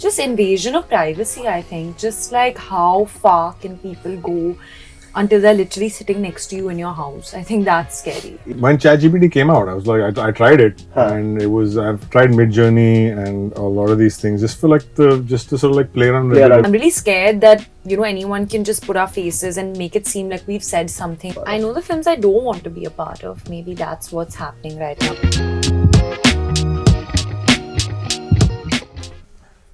just invasion of privacy, I think. Just like how far can people go until they're literally sitting next to you in your house. I think that's scary. When ChatGPT came out, I was like, I tried it, and I've tried Midjourney and a lot of these things just to sort of like play around with it. I'm really scared that, anyone can just put our faces and make it seem like we've said something. I know the films I don't want to be a part of. Maybe that's what's happening right now.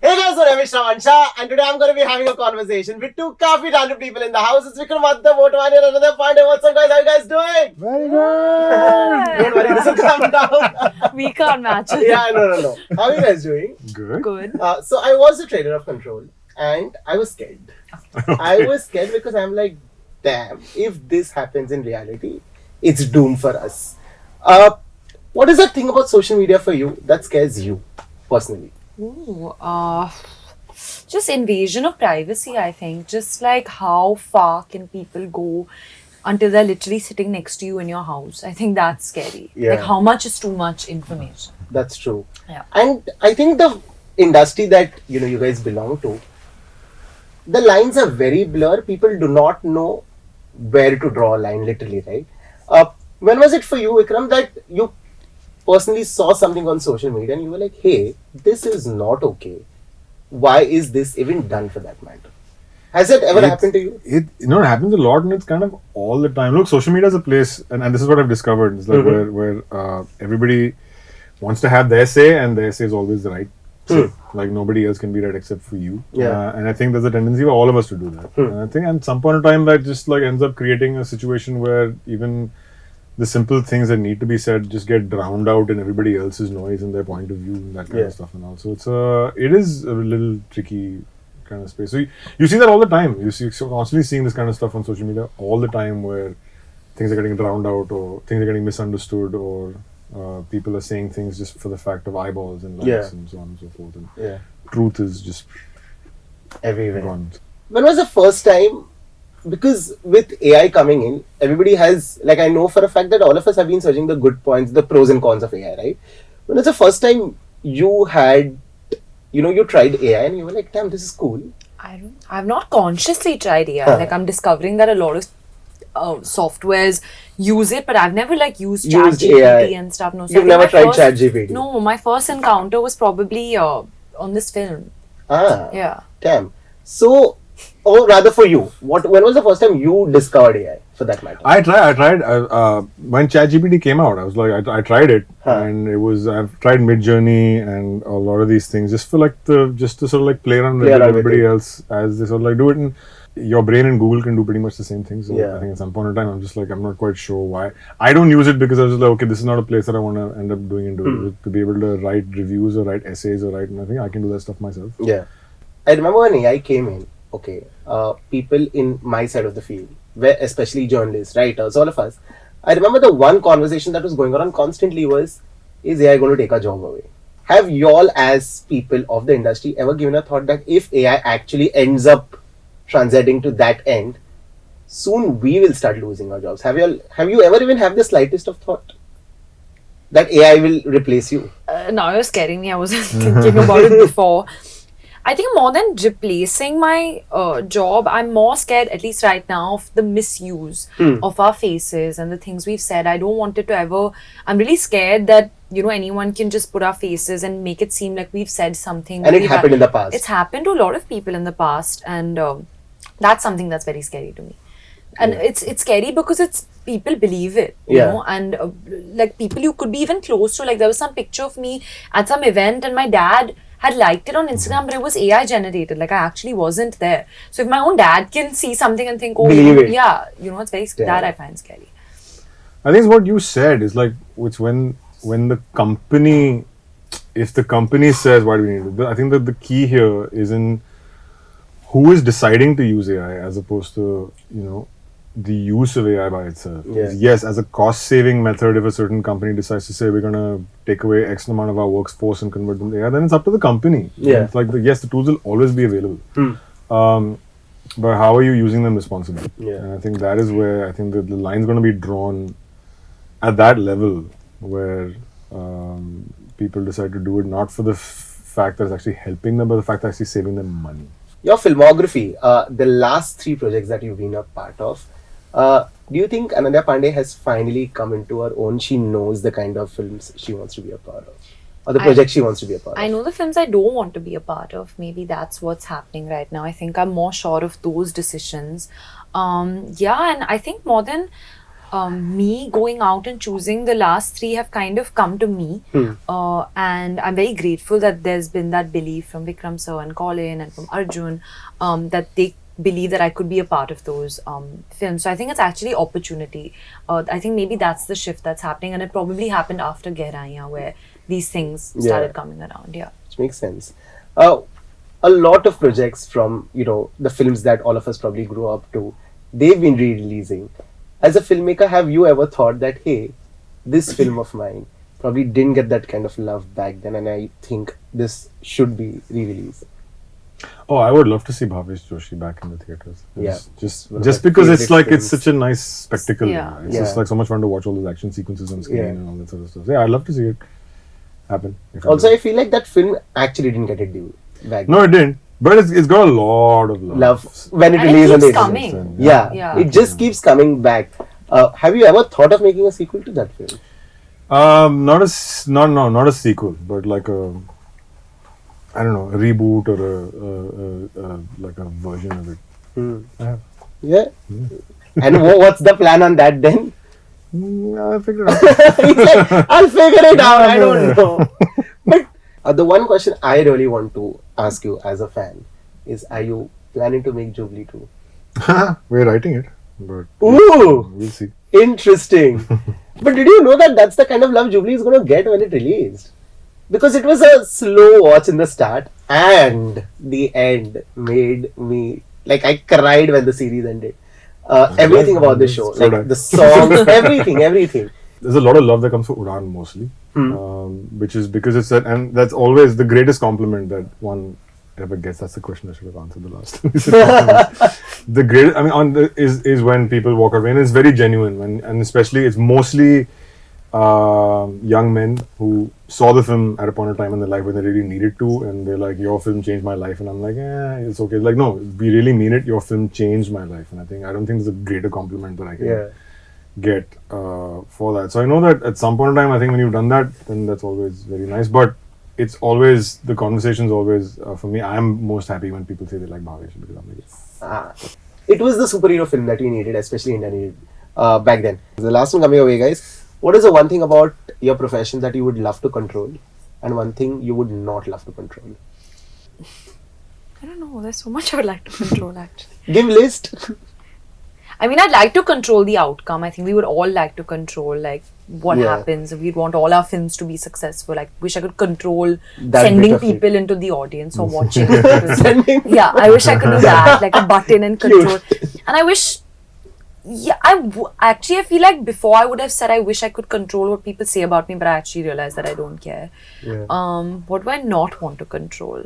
Hey guys, my name is Shravan Shah, and today I'm going to be having a conversation with two काफी random people in the house. It's Vikramaditya Motwane and Ananya Panday. What's up, guys? How you guys doing? Very good. Don't worry, this will calm down. We can't match it. Yeah, no. How are you guys doing? Good. Good. So I was a trader of Control, and I was scared. I was scared because I'm like, damn, if this happens in reality, it's doom for us. What is that thing about social media for you that scares you personally? Ooh, just invasion of privacy, I think. Just like how far can people go until they're literally sitting next to you in your house. I think that's scary. Yeah. Like how much is too much information. That's true. Yeah. And I think the industry that you guys belong to, the lines are very blurred. People do not know where to draw a line, literally, right? When was it for you, Vikram, that you personally saw something on social media and you were like, hey, this is not okay. Why is this even done for that matter? Has it ever happened to you? It happens a lot, and it's kind of all the time. Look, social media is a place, and this is what I've discovered. It's like where everybody wants to have their say, and their say is always the right say. Like nobody else can be right except for you. Yeah. And I think there's a tendency for all of us to do that. And I think at some point in time that just like ends up creating a situation where even the simple things that need to be said just get drowned out in everybody else's noise and their point of view and that kind of stuff and all. So it is a little tricky kind of space. So you see that all the time. You're constantly seeing this kind of stuff on social media all the time where things are getting drowned out or things are getting misunderstood or people are saying things just for the fact of eyeballs and likes and so on and so forth. And truth is just everywhere. gone. When was the first time? Because with AI coming in, everybody has, like I know for a fact that all of us have been searching the good points, the pros and cons of AI, right? When was the first time you had, you tried AI and you were like, damn, this is cool? I've not consciously tried AI. Like I'm discovering that a lot of softwares use it, but I've never used ChatGPT and stuff. No, so you've never tried ChatGPT? No, my first encounter was probably on this film. Yeah. Damn. So, or rather for you, when was the first time you discovered AI for that matter? I tried. When ChatGPT came out, I was like, I tried it, and I've tried Midjourney and a lot of these things just to sort of like play around with everybody else as they sort of like do it. And your brain and Google can do pretty much the same thing. So I think at some point in time, I'm just like, I'm not quite sure why. I don't use it because I was just like, okay, this is not a place that I want to end up doing to be able to write reviews or write essays or write anything. I can do that stuff myself. Yeah. I remember when AI came in, people in my side of the field, especially journalists, writers, all of us, I remember the one conversation that was going on constantly was, is AI going to take our job away? Have y'all as people of the industry ever given a thought that if AI actually ends up transiting to that end, soon we will start losing our jobs? Have you ever even had the slightest of thought that AI will replace you? Now you're scaring me. I wasn't thinking about it before. I think more than replacing my job, I'm more scared, at least right now, of the misuse of our faces and the things we've said. I don't want it to ever... I'm really scared that, anyone can just put our faces and make it seem like we've said something. And it happened in the past. It's happened to a lot of people in the past, and that's something that's very scary to me. And it's scary because it's people believe it, you know, and people you could be even close to. Like there was some picture of me at some event and my dad had liked it on Instagram, but it was AI generated. Like I actually wasn't there. So if my own dad can see something and think, oh, yeah, it's very scary. That I find scary. I think what you said is like, it's when the company, if the company says, why do we need it? I think that the key here is in who is deciding to use AI as opposed to, the use of AI by itself. Yes, as a cost-saving method, if a certain company decides to say we're going to take away X amount of our workforce and convert them to AI, then it's up to the company. It's like, yes, the tools will always be available. But how are you using them responsibly? And I think that is where I think that the line's going to be drawn at that level where people decide to do it not for the fact that it's actually helping them, but the fact that it's actually saving them money. Your filmography, the last 3 projects that you've been a part of, do you think Ananya Panday has finally come into her own? She knows the kind of films she wants to be a part of, or the project she wants to be a part of. I know the films I don't want to be a part of. Maybe that's what's happening right now. I think I'm more sure of those decisions. Yeah, and I think more than me going out and choosing, the last 3 have kind of come to me. And I'm very grateful that there's been that belief from Vikram sir and Colin and from Arjun, that they believe that I could be a part of those films. So I think it's actually opportunity. I think maybe that's the shift that's happening, and it probably happened after Gehraiyan, where these things started coming around. Yeah, which makes sense. A lot of projects from the films that all of us probably grew up to, they've been re-releasing. As a filmmaker, have you ever thought that, hey, this film of mine probably didn't get that kind of love back then, and I think this should be re-released? Oh, I would love to see Bhavesh Joshi back in the theaters. Just my because it's favorite like films. it's such a nice spectacle. Yeah. It's just like so much fun to watch all those action sequences on screen and all that sort of stuff. Yeah, I'd love to see it happen. Also, I feel like that film actually didn't get it due back then. No, it didn't. But it's got a lot of love. When it And it released on the keeps internet. coming. Yeah, it just keeps coming back. Have you ever thought of making a sequel to that film? Not a sequel, but like a, I don't know, a reboot or a like a version of it. I have. Yeah. And what's the plan on that then? I'll figure it out. He's like, I'll figure it out. I don't know. But the one question I really want to ask you as a fan is, are you planning to make Jubilee 2? We're writing it, but Ooh, we'll see. interesting. But did you know that that's the kind of love Jubilee is going to get when it released? Because it was a slow watch in the start, and the end made me, like, I cried when the series ended. Everything about the show, like the songs, everything. There's a lot of love that comes from Udaan mostly, which is because it's that, and that's always the greatest compliment that one ever gets. That's the question I should have answered the last time. The greatest, I mean, is when people walk away, and it's very genuine, and especially it's mostly young men who saw the film at a point of time in their life when they really needed to, and they're like, your film changed my life, and I'm like, it's okay. Like, no, we really mean it. Your film changed my life, and I don't think there's a greater compliment that I can get for that. So I know that at some point in time, I think when you've done that, then that's always very nice. But it's always, the conversation's always, for me, I'm most happy when people say they like Bhavesh, because I'm like, It was the superhero film that we needed, especially India needed back then. The last one coming away, guys. What is the one thing about your profession that you would love to control, and one thing you would not love to control? I don't know. There's so much I would like to control, actually. Give list. I mean, I'd like to control the outcome. I think we would all like to control, like, what happens. We'd want all our films to be successful. I wish I could control sending people into the audience or watching it. Yeah, I wish I could do that, like a button and control. And I wish, actually, I feel like before I would have said I wish I could control what people say about me, but I actually realized that I don't care. What do I not want to control?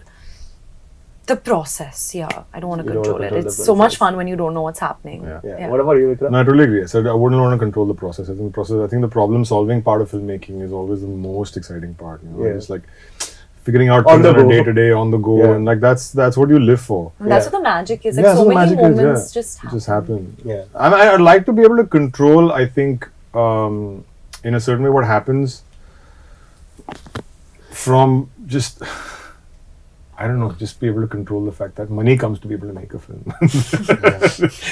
The process, I don't want to control it. It's so much fun when you don't know what's happening. Yeah. What about you, Vikram? No, I totally agree. So I wouldn't want to control the process. I think the problem-solving part of filmmaking is always the most exciting part. It's like figuring out things on a day-to-day, on the go, and like that's what you live for. And that's what the magic is. Like so many moments just happen. Yeah. I'd like to be able to control, I think, in a certain way what happens from just... I don't know, just be able to control the fact that money comes to be able to make a film.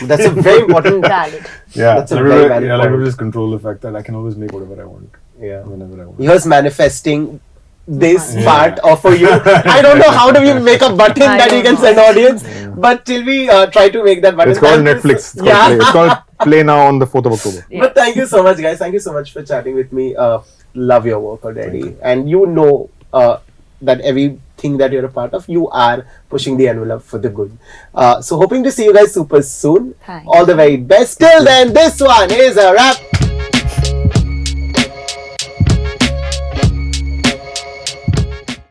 That's a very important valid. That's a very valid point. Like, just control the fact that I can always make whatever I want. Whenever I want. Here's manifesting this part for you. I don't know how do we make a button that you can send audience, but till we try to make that button. It's called Netflix. It's called Play now on the 4th of October. But thank you so much, guys. Thank you so much for chatting with me. Love your work already. And you know that everything that you're a part of, you are pushing the envelope for the good. So hoping to see you guys super soon. Thanks. All the very best. Till then, this one is a wrap.